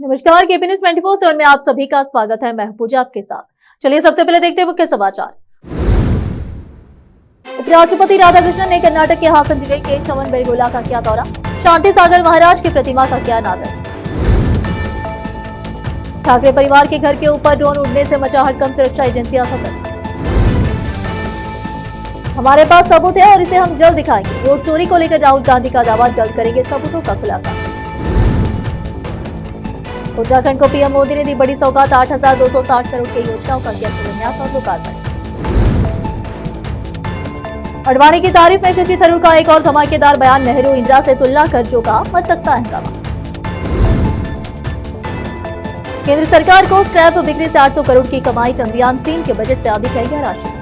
नमस्कार, KP news 24/7 में आप सभी का स्वागत है। मैं पूजा आपके साथ। चलिए सबसे पहले देखते हैं मुख्य समाचार। उपराष्ट्रपति राधाकृष्णन ने कर्नाटक के हासन जिले के श्रवण बेलगोला का किया दौरा। शांति सागर महाराज की प्रतिमा का किया अनावरण। ठाकरे परिवार के घर के ऊपर ड्रोन उड़ने से मचा हड़कंप, सुरक्षा एजेंसियां सतर्क। हमारे पास सबूत है और इसे हम जल्द दिखाएंगे। वोट चोरी को लेकर राहुल गांधी का दावा, जल्द करेंगे सबूतों का खुलासा। उत्तराखंड को पीएम मोदी ने दी बड़ी सौगात, 8,260 करोड़ की योजनाओं का किया शिलान्यास और लोकार्पण। अडवाणी की तारीफ में शशि थरूर का एक और धमाकेदार बयान, नेहरू इंदिरा से तुलना कर जो कहा मच सकता है हंगामा। केंद्र सरकार को स्क्रैप बिक्री से 800 करोड़ की कमाई, चंद्रयान 3 के बजट से अधिक है यह राशि।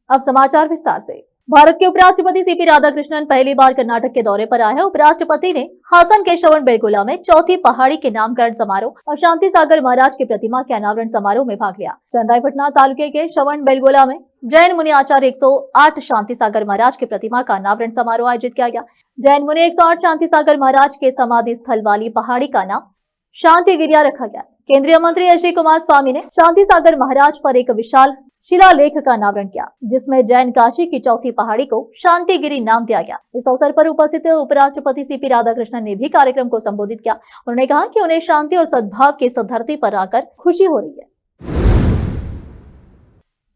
अब समाचार विस्तार से। भारत के उपराष्ट्रपति सीपी राधाकृष्णन पहली बार कर्नाटक के दौरे पर आए हैं। उपराष्ट्रपति ने हासन के श्रवण बेलगोला में चौथी पहाड़ी के नामकरण समारोह और शांति सागर महाराज की प्रतिमा के अनावरण समारोह में भाग लिया। चंद्रायपटना तालुके के श्रवण बेलगोला में जैन मुनि आचार्य 108 शांति सागर महाराज की प्रतिमा का अनावरण समारोह आयोजित किया गया। जैन मुनि 108 शांति सागर महाराज के समाधि स्थल वाली पहाड़ी का नाम शांति गिरिया रखा गया। केंद्रीय मंत्री एच.डी. कुमारस्वामी ने शांति सागर महाराज पर एक विशाल शिलालेख का अनावरण किया, जिसमें जैन काशी की चौथी पहाड़ी को शांतिगिरी नाम दिया गया। इस अवसर पर उपस्थित उपराष्ट्रपति सीपी राधाकृष्णन ने भी कार्यक्रम को संबोधित किया। उन्होंने कहा कि उन्हें शांति और सद्भाव की इस धरती पर आकर खुशी हो रही है।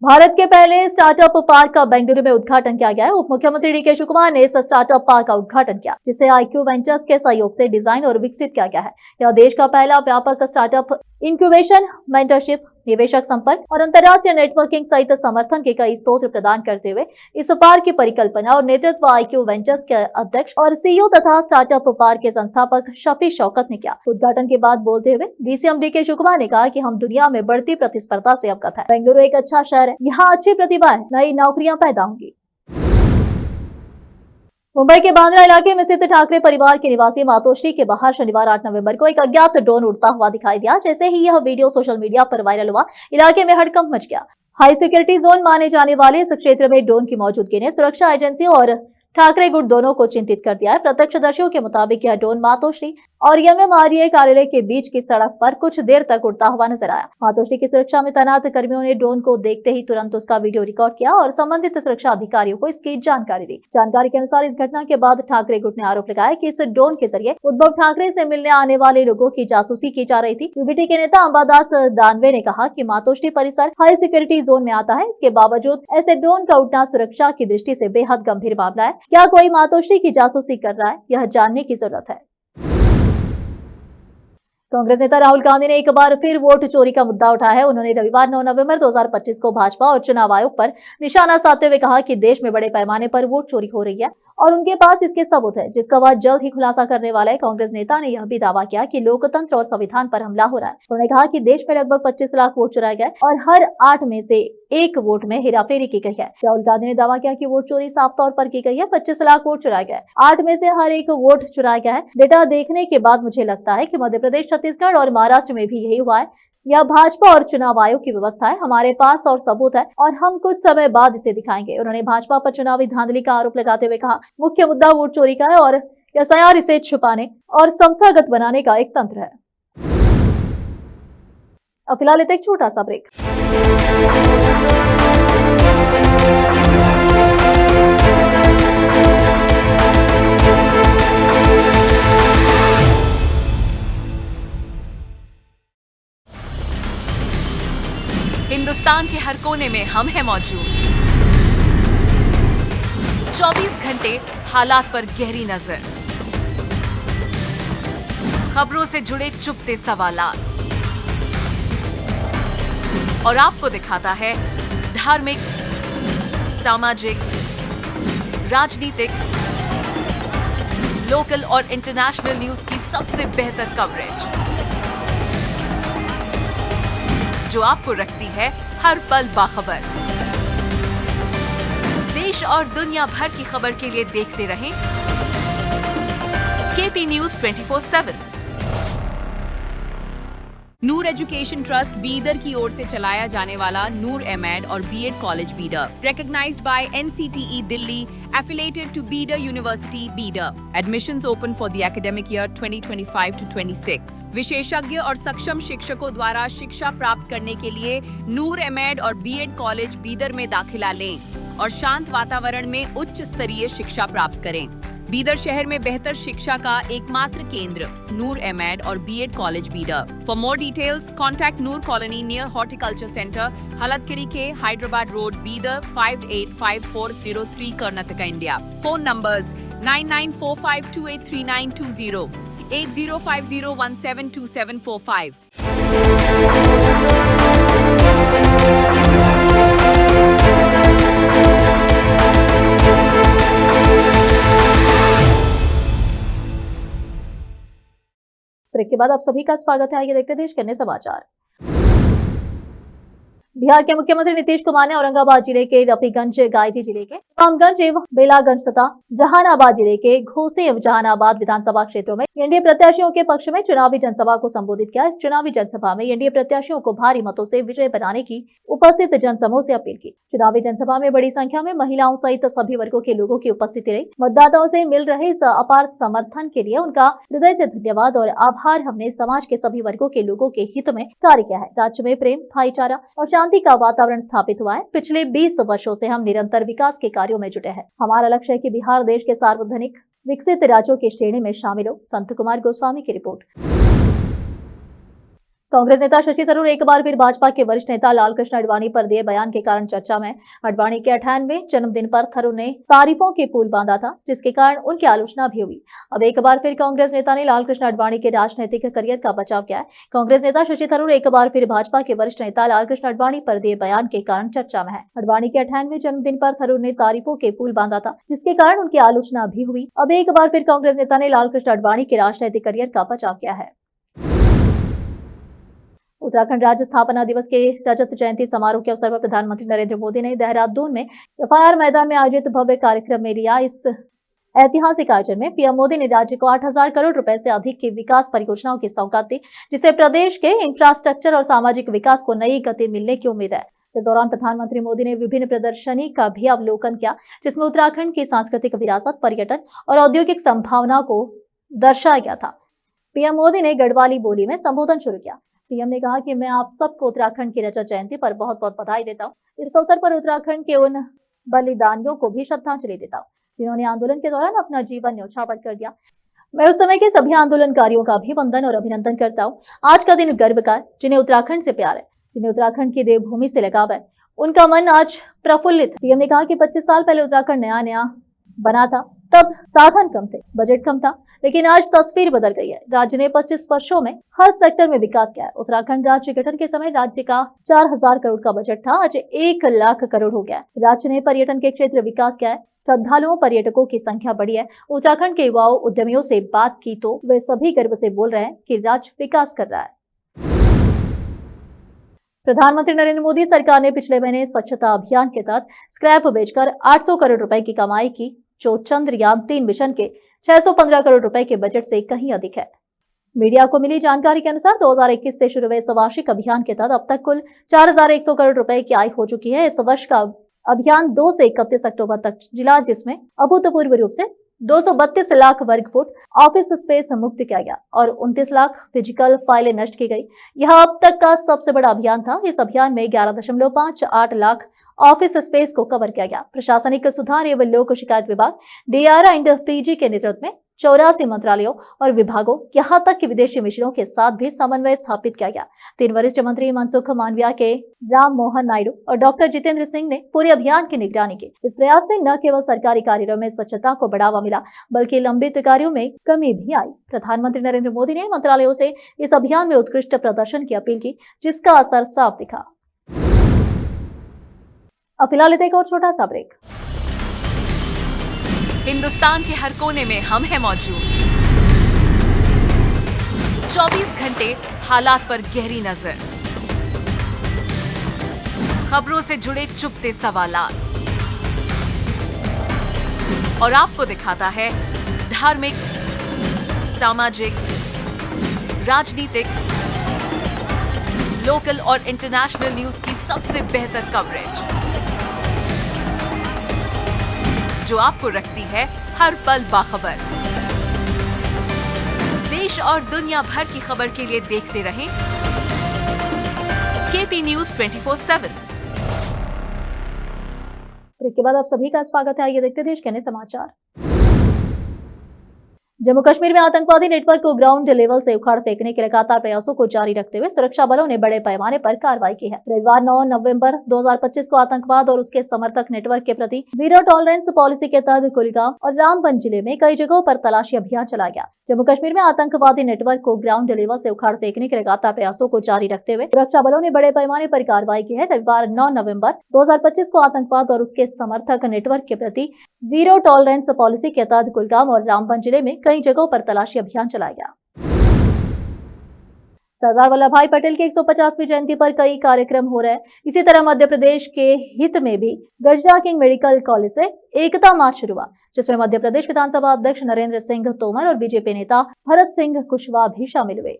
भारत के पहले स्टार्टअप पार्क का बेंगलुरु में उद्घाटन किया गया है। उप मुख्यमंत्री डी.के. शिवकुमार ने इस स्टार्टअप पार्क का उद्घाटन किया, जिसे IQ वेंचर्स के सहयोग से डिजाइन और विकसित किया गया है। यह देश का पहला व्यापक स्टार्टअप इंक्यूबेशन, मेंटरशिप, निवेशक संपर्क और अंतर्राष्ट्रीय नेटवर्किंग सहित समर्थन के कई स्रोत प्रदान करते हुए इस पार्क की परिकल्पना और नेतृत्व IQ वेंचर्स के अध्यक्ष और CEO तथा स्टार्टअप पार्क के संस्थापक शफी शौकत ने किया। उद्घाटन के बाद बोलते हुए DCM डी.के. शिवकुमार ने कहा कि हम दुनिया में बढ़ती प्रतिस्पर्धा से अवगत है। बेंगलुरु एक अच्छा शहर है, यहाँ अच्छी प्रतिभा है, नई नौकरियां पैदा होंगी। मुंबई के बांद्रा इलाके में स्थित ठाकरे परिवार के निवासी मातोश्री के बाहर शनिवार 8 नवंबर को एक अज्ञात ड्रोन उड़ता हुआ दिखाई दिया। जैसे ही यह वीडियो सोशल मीडिया पर वायरल हुआ, इलाके में हड़कंप मच गया। हाई सिक्योरिटी जोन माने जाने वाले इस क्षेत्र में ड्रोन की मौजूदगी ने सुरक्षा एजेंसी और ठाकरे गुट दोनों को चिंतित कर दिया है। प्रत्यक्षदर्शियों के मुताबिक यह ड्रोन मातोश्री और MMRDA कार्यालय के बीच की सड़क पर कुछ देर तक उड़ता हुआ नजर आया। मातोश्री की सुरक्षा में तैनात कर्मियों ने ड्रोन को देखते ही तुरंत उसका वीडियो रिकॉर्ड किया और संबंधित सुरक्षा अधिकारियों को इसकी जानकारी दी। जानकारी के अनुसार इस घटना के बाद ठाकरे गुट ने आरोप लगाया कि इस ड्रोन के जरिए उद्धव ठाकरे से मिलने आने वाले लोगों की जासूसी की जा रही थी। यूबीटी के नेता अंबादास दानवे ने कहा कि मातोश्री परिसर हाई सिक्योरिटी जोन में आता है। इसके बावजूद ऐसे ड्रोन का उड़ना सुरक्षा की दृष्टि से बेहद गंभीर मामला है। क्या कोई मातोश्री की जासूसी कर रहा है, यह जानने की जरूरत है। कांग्रेस नेता राहुल गांधी ने एक बार फिर वोट चोरी का मुद्दा उठाया है। उन्होंने रविवार 9 नवंबर 2025 को भाजपा और चुनाव आयोग पर निशाना साधते हुए कहा कि देश में बड़े पैमाने पर वोट चोरी हो रही है और उनके पास इसके सबूत है, जिसका वह जल्द ही खुलासा करने वाला है। कांग्रेस नेता ने यह भी दावा किया कि लोकतंत्र और संविधान पर हमला हो रहा है। उन्होंने कहा कि देश में लगभग 25 लाख वोट चुराए गए और हर 8 में से 1 वोट में हेराफेरी की गई है। राहुल गांधी ने दावा किया कि वोट चोरी साफ तौर पर की गई है। 25 लाख वोट चुराए गए, 8 में से हर 1 वोट चुराया गया है। डेटा देखने के बाद मुझे लगता है कि मध्य प्रदेश, छत्तीसगढ़ और महाराष्ट्र में भी यही हुआ है। यह भाजपा और चुनाव आयोग की व्यवस्था है। हमारे पास और सबूत है और हम कुछ समय बाद इसे दिखाएंगे। उन्होंने भाजपा पर चुनावी धांधली का आरोप लगाते हुए कहा, मुख्य मुद्दा वोट चोरी का है और SIR इसे छुपाने और संस्थागत बनाने का एक तंत्र है। अब फिलहाल एक छोटा सा ब्रेक। हिंदुस्तान के हर कोने में हम हैं मौजूद। 24 घंटे हालात पर गहरी नजर, खबरों से जुड़े चुपते सवालात और आपको दिखाता है धार्मिक, सामाजिक, राजनीतिक, लोकल और इंटरनेशनल न्यूज की सबसे बेहतर कवरेज, जो आपको रखती है हर पल बाखबर। देश और दुनिया भर की खबर के लिए देखते रहें KP news 24/7। Noor education trust Bidar की ओर से चलाया जाने वाला नूर एमएड और BEd college Bidar, recognized by NCTE Delhi, affiliated to Bidar University, Bidar. Admissions open for the academic year 2025 to 26. विशेषज्ञ और सक्षम शिक्षकों द्वारा शिक्षा प्राप्त करने के लिए नूर एमएड और बीएड कॉलेज बीदर में दाखिला लें और शांत वातावरण में उच्च स्तरीय शिक्षा प्राप्त करें। बीदर शहर में बेहतर शिक्षा का एकमात्र केंद्र नूर एमएड और BEd college Bidar. For more details contact Noor colony near horticulture centre, Halatgiri के Hyderabad road, Bidar 585403 Karnataka, India. Phone numbers 9945283920, 8050172745। Break के बाद आप सभी का स्वागत है। आइए देखते हैं देश के अन्य समाचार। बिहार के मुख्यमंत्री नीतीश कुमार ने औरंगाबाद जिले के रफीगंज, गायती जिले के रामगंज एवं बेलागंज तथा जहानाबाद जिले के घोसी एवं जहानाबाद विधानसभा क्षेत्रों में एनडीए प्रत्याशियों के पक्ष में चुनावी जनसभा को संबोधित किया। इस चुनावी जनसभा में एनडीए प्रत्याशियों को भारी मतों से विजय बनाने की उपस्थित जनसमूह से अपील की। चुनावी जनसभा में बड़ी संख्या में महिलाओं सहित सभी वर्गों के लोगों की उपस्थिति रही। मतदाताओं से मिल रहे इस अपार समर्थन के लिए उनका हृदय से धन्यवाद और आभार। हमने समाज के सभी वर्गों के लोगों के हित में कार्य किया है। राज्य में प्रेम, भाईचारा और शांति का वातावरण स्थापित हुआ है। पिछले 20 वर्षों से हम निरंतर विकास के कार्यों में जुटे हैं। हमारा लक्ष्य है कि बिहार देश के सार्वजनिक विकसित राज्यों की श्रेणी में शामिल हो। संत कुमार गोस्वामी की रिपोर्ट। कांग्रेस नेता शशि थरूर एक बार फिर भाजपा के वरिष्ठ नेता लालकृष्ण आडवाणी पर दिए बयान के कारण चर्चा में। आडवाणी के 98वें जन्मदिन पर थरूर ने तारीफों के पुल बांधा था, जिसके कारण उनकी आलोचना भी हुई। अब एक बार फिर कांग्रेस नेता ने लालकृष्ण आडवाणी के राजनीतिक करियर का बचाव किया है। कांग्रेस नेता शशि थरूर एक बार फिर भाजपा के वरिष्ठ नेता लालकृष्ण आडवाणी पर दिए बयान के कारण चर्चा में है। आडवाणी के 98वें जन्मदिन पर थरूर ने तारीफों के पुल बांधा था, जिसके कारण उनकी आलोचना भी हुई। अब एक बार फिर कांग्रेस नेता ने लालकृष्ण आडवाणी के राजनीतिक करियर का बचाव किया है। उत्तराखंड राज्य स्थापना दिवस के रजत जयंती समारोह के अवसर पर प्रधानमंत्री नरेंद्र मोदी ने देहरादून में एफआईआर मैदान में आयोजित भव्य कार्यक्रम में लिया। इस ऐतिहासिक आयोजन में पीएम मोदी ने राज्य को 8,000 करोड़ रुपए से अधिक की विकास परियोजनाओं की सौगात दी, जिससे प्रदेश के इंफ्रास्ट्रक्चर और सामाजिक विकास को नई गति मिलने की उम्मीद है। इस दौरान प्रधानमंत्री मोदी ने विभिन्न प्रदर्शनी का भी अवलोकन किया, जिसमें उत्तराखंड की सांस्कृतिक विरासत, पर्यटन और औद्योगिक संभावनाओं को दर्शाया गया था। पीएम मोदी ने गढ़वाली बोली में संबोधन शुरू किया। पीएम ने कहा कि मैं आप सबको उत्तराखंड की रजत जयंती पर बहुत बहुत बधाई देता हूँ। इस अवसर पर उत्तराखंड के उन बलिदानियों को भी श्रद्धांजलि देता हूँ, जिन्होंने आंदोलन के दौरान अपना जीवन न्यौछावर कर दिया। मैं उस समय के सभी आंदोलनकारियों का भी वंदन और अभिनंदन करता हूँ। आज का दिन गर्व का है, जिन्हें उत्तराखंड से प्यार है, जिन्हें उत्तराखंड की देवभूमि से लगाव है, उनका मन आज प्रफुल्लित है। पीएम ने कहा कि 25 साल पहले उत्तराखंड नया नया बना था, तब साधन कम थे, बजट कम था, लेकिन आज तस्वीर बदल गई है। राज्य ने 25 वर्षों में हर सेक्टर में विकास किया है। उत्तराखंड राज्य गठन के समय राज्य का 4,000 करोड़ का बजट था, आज 1 लाख करोड़ हो गया है। राज्य ने पर्यटन के क्षेत्र विकास किया है। श्रद्धालुओं, पर्यटकों की संख्या बढ़ी है। उत्तराखंड के युवाओं, उद्यमियों से बात की तो वे सभी गर्व से बोल रहे हैं कि राज्य विकास कर रहा है। प्रधानमंत्री नरेंद्र मोदी सरकार ने पिछले महीने स्वच्छता अभियान के तहत स्क्रैप बेचकर 800 करोड़ रुपए की कमाई की, जो चंद्रयान 3 मिशन के 615 करोड़ रुपए के बजट से कहीं अधिक है। मीडिया को मिली जानकारी के अनुसार 2021 से शुरू हुए इस वार्षिक अभियान के तहत अब तक कुल 4,100 करोड़ रुपए की आय हो चुकी है। इस वर्ष का अभियान 2 से 31 अक्टूबर तक जिला, जिसमें अभूतपूर्व रूप से 232 लाख वर्ग फुट ऑफिस स्पेस मुक्त किया गया और 29 लाख फिजिकल फाइलें नष्ट की गई। यह अब तक का सबसे बड़ा अभियान था। इस अभियान में 11.58 लाख ऑफिस स्पेस को कवर किया गया। प्रशासनिक सुधार एवं लोक शिकायत विभाग DRI&PG के नेतृत्व में 84 मंत्रालयों और विभागों, यहाँ तक कि विदेशी मिशनों के साथ भी समन्वय स्थापित किया गया। 3 वरिष्ठ मंत्री मनसुख मांडविया के राम मोहन नायडू और डॉक्टर जितेंद्र सिंह ने पूरे अभियान की निगरानी की। इस प्रयास से न केवल सरकारी कार्यों में स्वच्छता को बढ़ावा मिला, बल्कि लंबित कार्यों में कमी भी आई। प्रधानमंत्री नरेंद्र मोदी ने मंत्रालयों से इस अभियान में उत्कृष्ट प्रदर्शन की अपील की, जिसका असर साफ दिखा। अब फिलहाल एक और छोटा सा ब्रेक। हिंदुस्तान के हर कोने में हम हैं मौजूद। 24 घंटे हालात पर गहरी नजर, खबरों से जुड़े चुपते सवालात और आपको दिखाता है धार्मिक, सामाजिक, राजनीतिक, लोकल और इंटरनेशनल न्यूज की सबसे बेहतर कवरेज, जो आपको रखती है हर पल बाखबर। देश और दुनिया भर की खबर के लिए देखते रहें केपी न्यूज 24/7। ब्रेक के बाद आप सभी का स्वागत है। आइए देखते हैं देश के अन्य समाचार। जम्मू कश्मीर में आतंकवादी नेटवर्क को ग्राउंड लेवल से उखाड़ फेंकने के लगातार प्रयासों को जारी रखते हुए सुरक्षा बलों ने बड़े पैमाने पर कार्रवाई की है। रविवार 9 नवंबर 2025 को आतंकवाद और उसके समर्थक नेटवर्क के प्रति जीरो टॉलरेंस पॉलिसी के तहत कुलगाम और रामबन जिले में कई जगहों पर तलाशी अभियान चलाया गया। जम्मू कश्मीर में आतंकवादी नेटवर्क को ग्राउंड लेवल से उखाड़ फेंकने के लगातार प्रयासों को जारी रखते हुए सुरक्षा बलों ने बड़े पैमाने पर कार्रवाई की है। रविवार 9 नवंबर 2025 को आतंकवाद और उसके समर्थक नेटवर्क के प्रति जीरो टॉलरेंस पॉलिसी के तहत कुलगाम और रामबन जिले में कई जगहों पर तलाशी अभियान चलाया गया। सरदार वल्लभ भाई पटेल की 150वीं जयंती पर कई कार्यक्रम हो रहे हैं। इसी तरह मध्य प्रदेश के हित में भी गजरा किंग मेडिकल कॉलेज से एकता मार्च शुरू हुआ, जिसमें मध्य प्रदेश विधानसभा अध्यक्ष नरेंद्र सिंह तोमर और बीजेपी नेता भरत सिंह कुशवाहा भी शामिल हुए।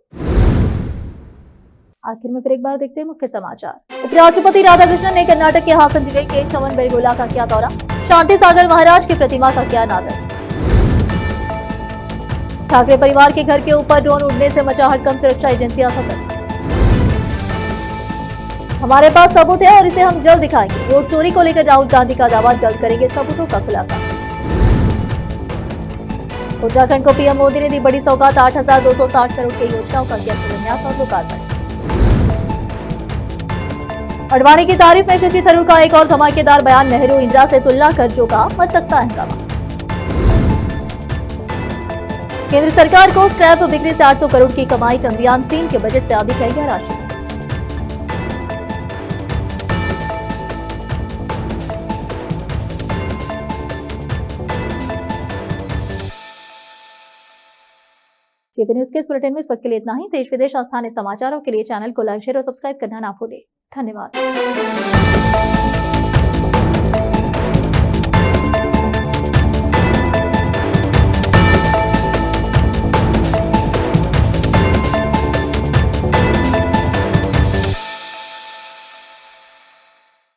आखिर में फिर एक बार देखते हैं मुख्य समाचार। उपराष्ट्रपति राधाकृष्णन ने कर्नाटक के हासन जिले के श्रवणबेलगोला का किया दौरा, शांति सागर महाराज की प्रतिमा का किया अनावरण। ठाकरे परिवार के घर के ऊपर ड्रोन उड़ने से मचा हड़कंप, सुरक्षा एजेंसियां सतर्क। हमारे पास सबूत है और इसे हम जल्द दिखाएंगे, वोट चोरी को लेकर राहुल गांधी का दावा, जल्द करेंगे सबूतों का खुलासा। उत्तराखंड को पीएम मोदी ने दी बड़ी सौगात, 8,260 करोड़ की योजनाओं का किया शिलान्यास और लोकार्पण। अडवाणी की तारीफ में शशि थरूर का एक और धमाकेदार बयान, नेहरू इंदिरा से तुलना कर जो कहा मच सकता है हंगामा। केंद्र सरकार को स्क्रैप बिक्री से 800 करोड़ की कमाई, चंद्रयान 3 के बजट से अधिक है यह राशि। केपी न्यूज के इस बुलेटिन में इस वक्त के लिए इतना ही। देश विदेश और स्थानीय समाचारों के लिए चैनल को लाइक, शेयर और सब्सक्राइब करना ना भूलें। धन्यवाद।